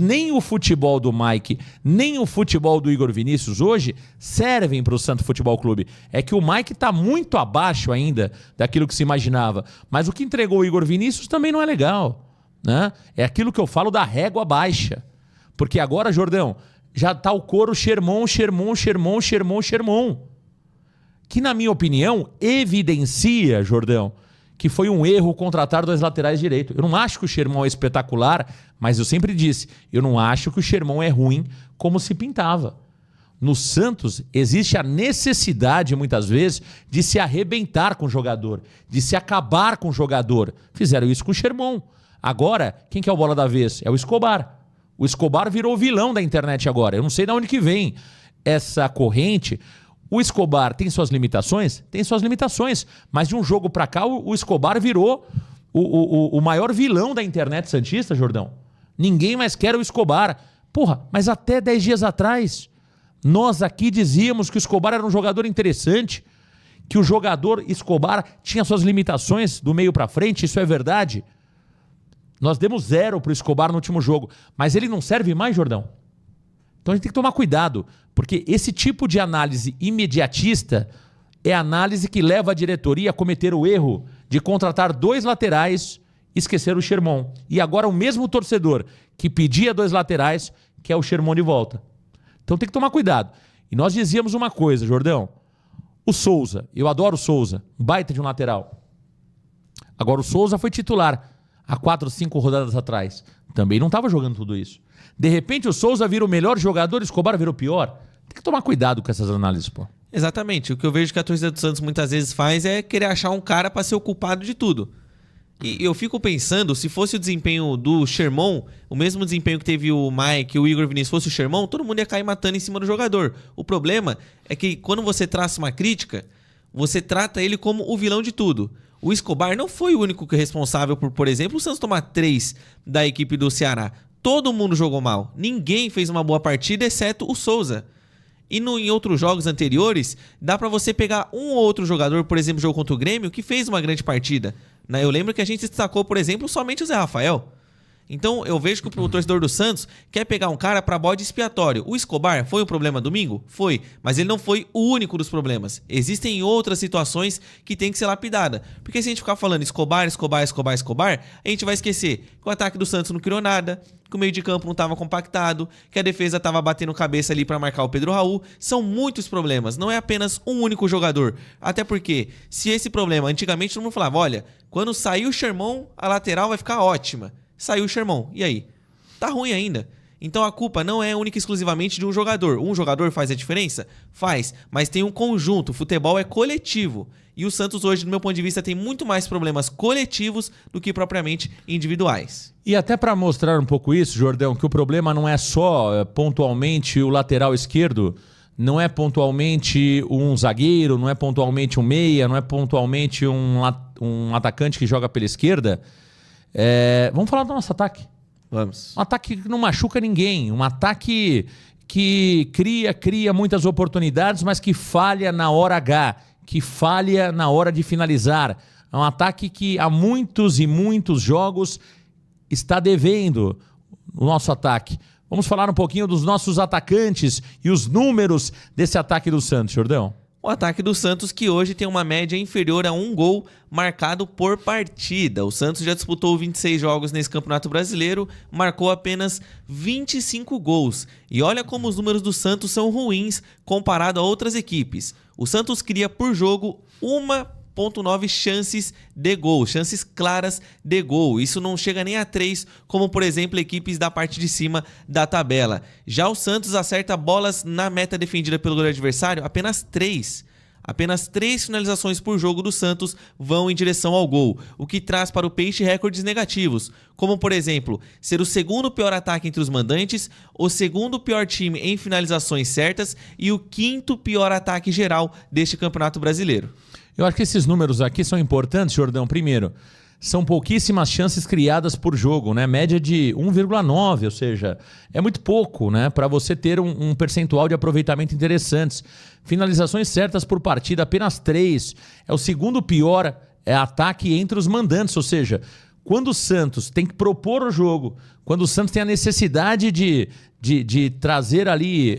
nem o futebol do Mike, nem o futebol do Igor Vinícius hoje servem para o Santos Futebol Clube. É que o Mike está muito abaixo ainda daquilo que se imaginava. Mas o que entregou o Igor Vinícius também não é legal, né? É aquilo que eu falo da régua baixa. Porque agora, Jordão, já está o coro Sherman, que, na minha opinião, evidencia, Jordão, que foi um erro contratar 2 laterais direitos. Eu não acho que o Sherman é espetacular, mas eu sempre disse, eu não acho que o Sherman é ruim como se pintava. No Santos, existe a necessidade, muitas vezes, de se arrebentar com o jogador, de se acabar com o jogador. Fizeram isso com o Sherman. Agora, quem que é o bola da vez? É o Escobar. O Escobar virou vilão da internet agora. Eu não sei de onde que vem essa corrente. O Escobar tem suas limitações? Tem suas limitações. Mas de um jogo pra cá, o Escobar virou o maior vilão da internet santista, Jordão. Ninguém mais quer o Escobar. Porra, mas até 10 dias atrás, nós aqui dizíamos que o Escobar era um jogador interessante, que o jogador Escobar tinha suas limitações do meio pra frente, isso é verdade. Nós demos 0 pro Escobar no último jogo, mas ele não serve mais, Jordão. Então a gente tem que tomar cuidado, porque esse tipo de análise imediatista é a análise que leva a diretoria a cometer o erro de contratar 2 laterais e esquecer o Sherman. E agora o mesmo torcedor que pedia 2 laterais quer o Sherman de volta. Então tem que tomar cuidado. E nós dizíamos uma coisa, Jordão. O Souza, eu adoro o Souza, baita de um lateral. Agora o Souza foi titular há 4 ou 5 rodadas atrás. Também não estava jogando tudo isso. De repente o Souza vira o melhor jogador, o Escobar vira o pior. Tem que tomar cuidado com essas análises, pô. Exatamente. O que eu vejo que a torcida do Santos muitas vezes faz é querer achar um cara para ser o culpado de tudo. E eu fico pensando, se fosse o desempenho do Sherman, o mesmo desempenho que teve o Mike, o Igor Vinícius, fosse o Sherman, todo mundo ia cair matando em cima do jogador. O problema é que quando você traça uma crítica, você trata ele como o vilão de tudo. O Escobar não foi o único responsável por exemplo, o Santos tomar 3 da equipe do Ceará. Todo mundo jogou mal. Ninguém fez uma boa partida, exceto o Souza. E em outros jogos anteriores, dá pra você pegar um ou outro jogador, por exemplo, jogo contra o Grêmio, que fez uma grande partida. Eu lembro que a gente destacou, por exemplo, somente o Zé Rafael. Então eu vejo que o torcedor do Santos quer pegar um cara para bode expiatório. O Escobar foi um problema domingo? Foi, mas ele não foi o único dos problemas. Existem outras situações que tem que ser lapidada. Porque se a gente ficar falando Escobar, a gente vai esquecer que o ataque do Santos não criou nada, que o meio de campo não estava compactado, que a defesa estava batendo cabeça ali para marcar o Pedro Raul. São muitos problemas, não é apenas um único jogador. Até porque, se esse problema, antigamente todo mundo falava, olha, quando sair o Sherman, a lateral vai ficar ótima. Saiu o Sherman, e aí? Tá ruim ainda. Então a culpa não é única e exclusivamente de um jogador. Um jogador faz a diferença? Faz, mas tem um conjunto, o futebol é coletivo. E o Santos hoje, do meu ponto de vista, tem muito mais problemas coletivos do que propriamente individuais. E até para mostrar um pouco isso, Jordão, que o problema não é só pontualmente o lateral esquerdo, não é pontualmente um zagueiro, não é pontualmente um meia, não é pontualmente um atacante que joga pela esquerda. Vamos falar do nosso ataque. Vamos. Um ataque que não machuca ninguém, um ataque que cria muitas oportunidades, mas que falha na hora H, que falha na hora de finalizar. É um ataque que há muitos e muitos jogos está devendo o nosso ataque. Vamos falar um pouquinho dos nossos atacantes e os números desse ataque do Santos, Jordão. O ataque do Santos que hoje tem uma média inferior a 1 gol marcado por partida. O Santos já disputou 26 jogos nesse Campeonato Brasileiro, marcou apenas 25 gols. E olha como os números do Santos são ruins comparado a outras equipes. O Santos cria por jogo 1,9 chances de gol, chances claras de gol. Isso não chega nem a 3, como por exemplo equipes da parte de cima da tabela. Já o Santos acerta bolas na meta defendida pelo goleiro adversário, apenas 3. Apenas 3 finalizações por jogo do Santos vão em direção ao gol, o que traz para o Peixe recordes negativos, como por exemplo, ser o segundo pior ataque entre os mandantes, o segundo pior time em finalizações certas e o 5º pior ataque geral deste Campeonato Brasileiro. Eu acho que esses números aqui são importantes, Jordão. Primeiro, são pouquíssimas chances criadas por jogo, né? Média de 1,9, ou seja, é muito pouco, né? Para você ter um percentual de aproveitamento interessantes. Finalizações certas por partida, apenas 3. É o segundo pior ataque entre os mandantes, ou seja, Quando o Santos tem que propor o jogo, quando o Santos tem a necessidade de trazer ali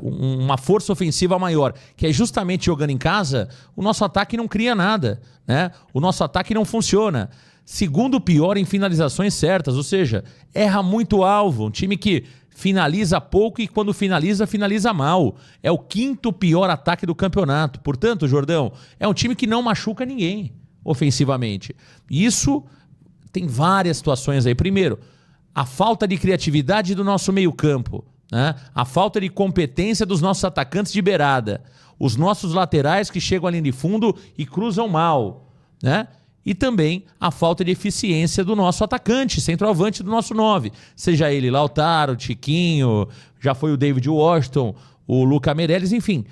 uma força ofensiva maior, que é justamente jogando em casa, o nosso ataque não cria nada, né? O nosso ataque não funciona. Segundo pior em finalizações certas, ou seja, erra muito alvo. Um time que finaliza pouco e quando finaliza, finaliza mal. É o 5º pior ataque do campeonato. Portanto, Jordão, é um time que não machuca ninguém ofensivamente. Isso tem várias situações aí. Primeiro, a falta de criatividade do nosso meio-campo, né? A falta de competência dos nossos atacantes de beirada, os nossos laterais que chegam ali de fundo e cruzam mal, né? E também a falta de eficiência do nosso atacante, centroavante do nosso 9. Seja ele Lautaro, Tiquinho, já foi o David Washington, o Luca Meirelles, enfim.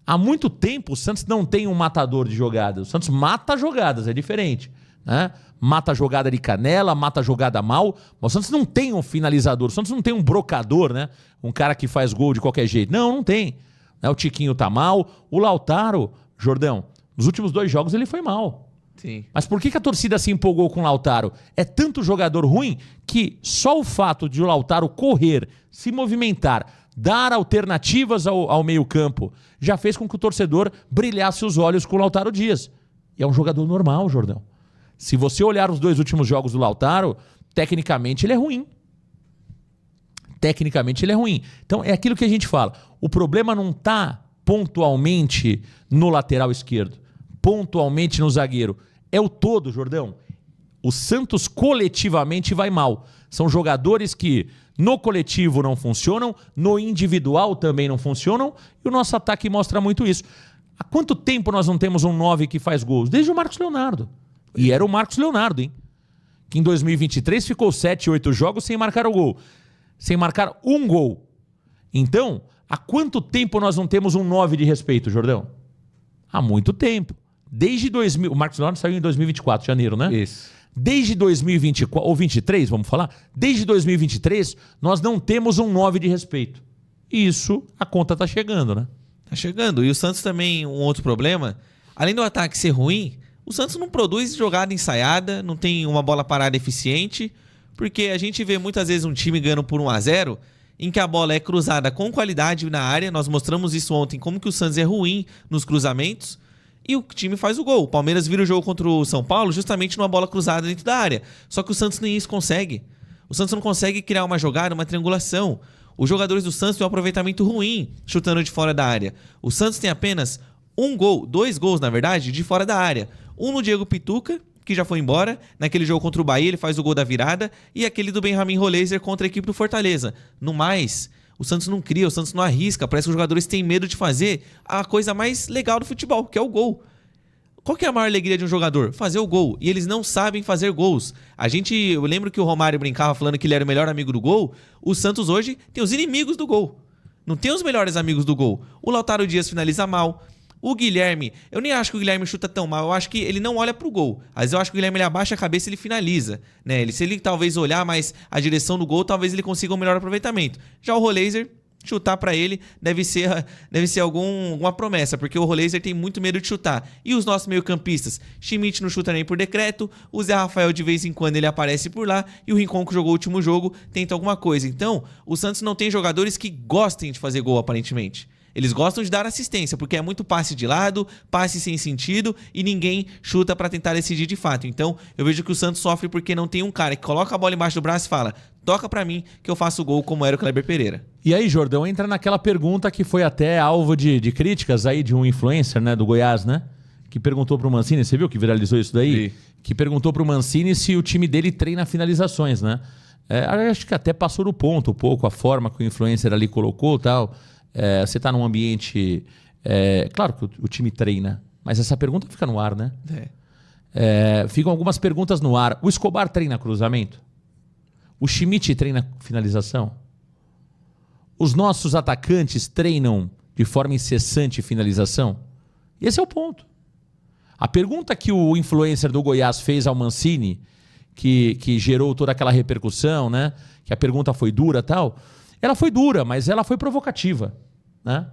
Há muito tempo o Santos não tem um matador de jogadas. O Santos mata jogadas, é diferente, né? Mata jogada de canela, mata jogada mal. Mas o Santos não tem um finalizador, o Santos não tem um brocador, né? Um cara que faz gol de qualquer jeito. Não tem. O Tiquinho tá mal. O Lautaro, Jordão, nos últimos 2 jogos ele foi mal. Sim. Mas por que a torcida se empolgou com o Lautaro? É tanto jogador ruim que só o fato de o Lautaro correr, se movimentar, dar alternativas ao meio-campo, já fez com que o torcedor brilhasse os olhos com o Lautaro Dias. E é um jogador normal, Jordão. Se você olhar os 2 últimos jogos do Lautaro, tecnicamente ele é ruim. Tecnicamente ele é ruim. Então é aquilo que a gente fala. O problema não está pontualmente no lateral esquerdo, pontualmente no zagueiro. É o todo, Jordão. O Santos coletivamente vai mal. São jogadores que no coletivo não funcionam, no individual também não funcionam, e o nosso ataque mostra muito isso. Há quanto tempo nós não temos um 9 que faz gols? Desde o Marcos Leonardo. E era o Marcos Leonardo, hein? Que em 2023 ficou 7, 8 jogos sem marcar o gol. Sem marcar um gol. Então, há quanto tempo nós não temos um 9 de respeito, Jordão? Há muito tempo. Desde 2000... O Marcos Leonardo saiu em 2024, janeiro, né? Isso. Desde 2024, ou 23, vamos falar? Desde 2023, nós não temos um 9 de respeito. E isso, a conta tá chegando, né? Tá chegando. E o Santos também, um outro problema, além do ataque ser ruim, o Santos não produz jogada ensaiada, não tem uma bola parada eficiente, porque a gente vê muitas vezes um time ganhando por 1-0, em que a bola é cruzada com qualidade na área. Nós mostramos isso ontem, como que o Santos é ruim nos cruzamentos, e o time faz o gol. O Palmeiras vira o jogo contra o São Paulo justamente numa bola cruzada dentro da área. Só que o Santos nem isso consegue. O Santos não consegue criar uma jogada, uma triangulação. Os jogadores do Santos têm um aproveitamento ruim chutando de fora da área. O Santos tem apenas 2 gols, na verdade, de fora da área. Um no Diego Pituca, que já foi embora. Naquele jogo contra o Bahia, ele faz o gol da virada. E aquele do Benjamin Roleiser contra a equipe do Fortaleza. No mais, o Santos não cria, o Santos não arrisca. Parece que os jogadores têm medo de fazer a coisa mais legal do futebol, que é o gol. Qual que é a maior alegria de um jogador? Fazer o gol. E eles não sabem fazer gols. Eu lembro que o Romário brincava falando que ele era o melhor amigo do gol. O Santos hoje tem os inimigos do gol. Não tem os melhores amigos do gol. O Lautaro Dias finaliza mal. O Guilherme, eu nem acho que o Guilherme chuta tão mal, eu acho que ele não olha pro gol. Às vezes eu acho que o Guilherme ele abaixa a cabeça e ele finaliza, né? Se ele talvez olhar mais a direção do gol, talvez ele consiga um melhor aproveitamento. Já o Roleiser, chutar pra ele deve ser alguma promessa, porque o Roleiser tem muito medo de chutar. E os nossos meio-campistas, Schmidt não chuta nem por decreto, o Zé Rafael de vez em quando ele aparece por lá, e o Rincon, que jogou o último jogo, tenta alguma coisa. Então, o Santos não tem jogadores que gostem de fazer gol, aparentemente. Eles gostam de dar assistência, porque é muito passe de lado, passe sem sentido e ninguém chuta para tentar decidir de fato. Então, eu vejo que o Santos sofre porque não tem um cara que coloca a bola embaixo do braço e fala: toca para mim que eu faço o gol, como era o Kleber Pereira. E aí, Jordão, entra naquela pergunta que foi até alvo de críticas aí de um influencer, né, do Goiás, né? Que perguntou pro Mancini, você viu que viralizou isso daí? Sim. Que perguntou pro Mancini se o time dele treina finalizações, né? Acho que até passou do ponto um pouco a forma que o influencer ali colocou e tal. Você está num ambiente... claro que o time treina, mas essa pergunta fica no ar, né? Ficam algumas perguntas no ar. O Escobar treina cruzamento? O Schmidt treina finalização? Os nossos atacantes treinam de forma incessante finalização? Esse é o ponto. A pergunta que o influencer do Goiás fez ao Mancini, que gerou toda aquela repercussão, né? Que a pergunta foi dura e tal... Ela foi dura, mas ela foi provocativa, né?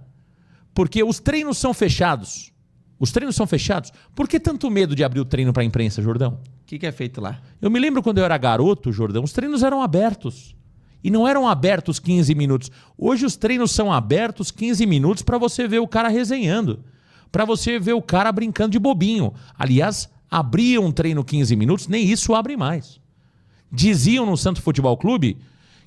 Porque os treinos são fechados. Os treinos são fechados. Por que tanto medo de abrir o treino para a imprensa, Jordão? O que é feito lá? Eu me lembro quando eu era garoto, Jordão, os treinos eram abertos. E não eram abertos 15 minutos. Hoje os treinos são abertos 15 minutos para você ver o cara resenhando. Para você ver o cara brincando de bobinho. Aliás, abria um treino 15 minutos, nem isso abre mais. Diziam no Santos Futebol Clube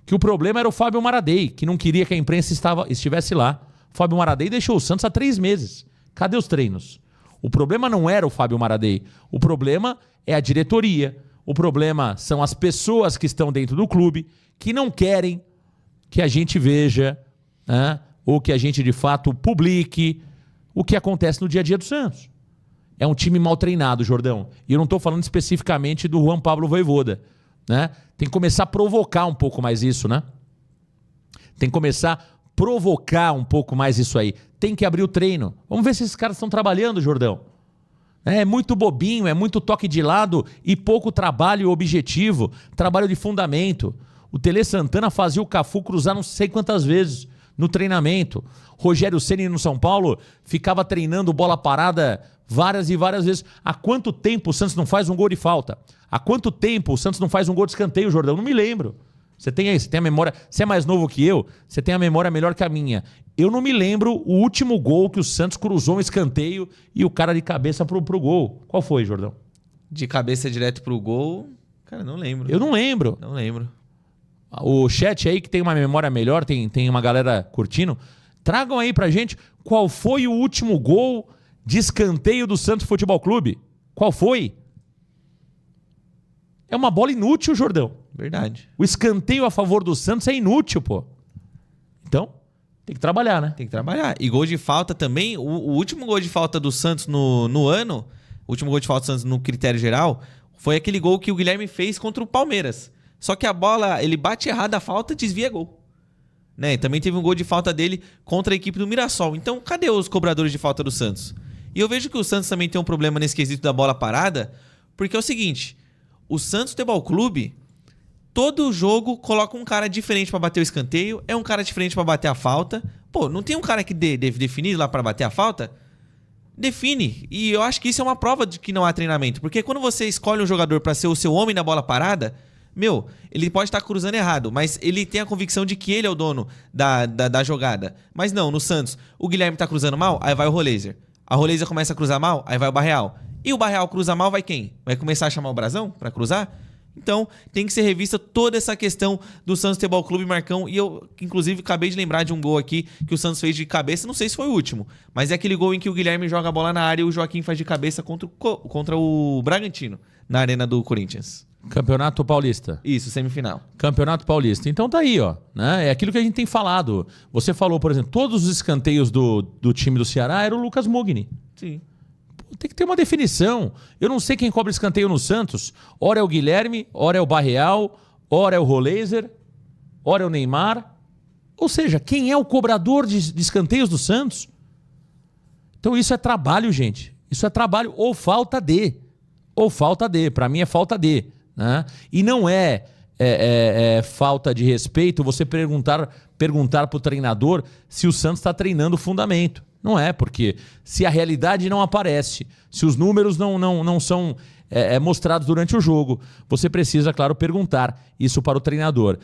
que o problema era o Fábio Maradei, que não queria que a imprensa estivesse lá. O Fábio Maradei deixou o Santos há 3 meses. Cadê os treinos? O problema não era o Fábio Maradei. O problema é a diretoria. O problema são as pessoas que estão dentro do clube que não querem que a gente veja, né, ou que a gente de fato publique o que acontece no dia a dia do Santos. É um time mal treinado, Jordão. E eu não estou falando especificamente do Juan Pablo Vojvoda, né? Tem que começar a provocar um pouco mais isso, né? Tem que começar a provocar um pouco mais isso aí. Tem que abrir o treino. Vamos ver se esses caras estão trabalhando, Jordão. É muito bobinho, é muito toque de lado e pouco trabalho objetivo, trabalho de fundamento. O Tele Santana fazia o Cafu cruzar não sei quantas vezes no treinamento. Rogério Ceni no São Paulo ficava treinando bola parada várias e várias vezes. Há quanto tempo o Santos não faz um gol de falta? Há quanto tempo o Santos não faz um gol de escanteio, Jordão? Não me lembro. Você tem a memória... Você é mais novo que eu, você tem a memória melhor que a minha. Eu não me lembro o último gol que o Santos cruzou um escanteio e o cara de cabeça pro gol. Qual foi, Jordão? De cabeça direto pro gol? Cara, não lembro. Eu não lembro. Não lembro. O chat aí que tem uma memória melhor, tem uma galera curtindo. Tragam aí pra gente qual foi o último gol de escanteio do Santos Futebol Clube. Qual foi? É uma bola inútil, Jordão. Verdade. O escanteio a favor do Santos é inútil, pô. Então, tem que trabalhar, né? Tem que trabalhar. E gol de falta também. O último gol de falta do Santos no ano, o último gol de falta do Santos no critério geral, foi aquele gol que o Guilherme fez contra o Palmeiras. Só que a bola, ele bate errado a falta, desvia gol. Né? E também teve um gol de falta dele contra a equipe do Mirassol. Então, cadê os cobradores de falta do Santos? E eu vejo que o Santos também tem um problema nesse quesito da bola parada, porque é o seguinte, o Santos Futebol Clube, todo jogo coloca um cara diferente pra bater o escanteio, é um cara diferente pra bater a falta. Pô, não tem um cara que definido lá pra bater a falta? Define. E eu acho que isso é uma prova de que não há treinamento. Porque quando você escolhe um jogador pra ser o seu homem na bola parada, ele pode estar cruzando errado, mas ele tem a convicção de que ele é o dono da jogada. Mas não, no Santos, o Guilherme tá cruzando mal, aí vai o Roleiser. A Roleiser começa a cruzar mal, aí vai o Barreal. E o Barreal cruza mal, vai quem? Vai começar a chamar o Brazão pra cruzar? Então, tem que ser revista toda essa questão do Santos Futebol Clube, Marcão. E eu, inclusive, acabei de lembrar de um gol aqui que o Santos fez de cabeça. Não sei se foi o último, mas é aquele gol em que o Guilherme joga a bola na área e o Joaquim faz de cabeça contra o Bragantino, na arena do Corinthians. Campeonato Paulista. Isso, semifinal. Campeonato Paulista. Então tá aí, ó. Né? É aquilo que a gente tem falado. Você falou, por exemplo, todos os escanteios do time do Ceará eram o Lucas Mugni. Sim. Tem que ter uma definição. Eu não sei quem cobra escanteio no Santos. Ora é o Guilherme, ora é o Barreal, ora é o Roleiser, ora é o Neymar. Ou seja, quem é o cobrador de escanteios do Santos? Então isso é trabalho, gente. Isso é trabalho ou falta de. Ou falta de. Para mim é falta de. Né? E não é falta de respeito você perguntar para o treinador se o Santos está treinando o fundamento. Não é, porque se a realidade não aparece, se os números não são mostrados durante o jogo, você precisa, claro, perguntar isso para o treinador.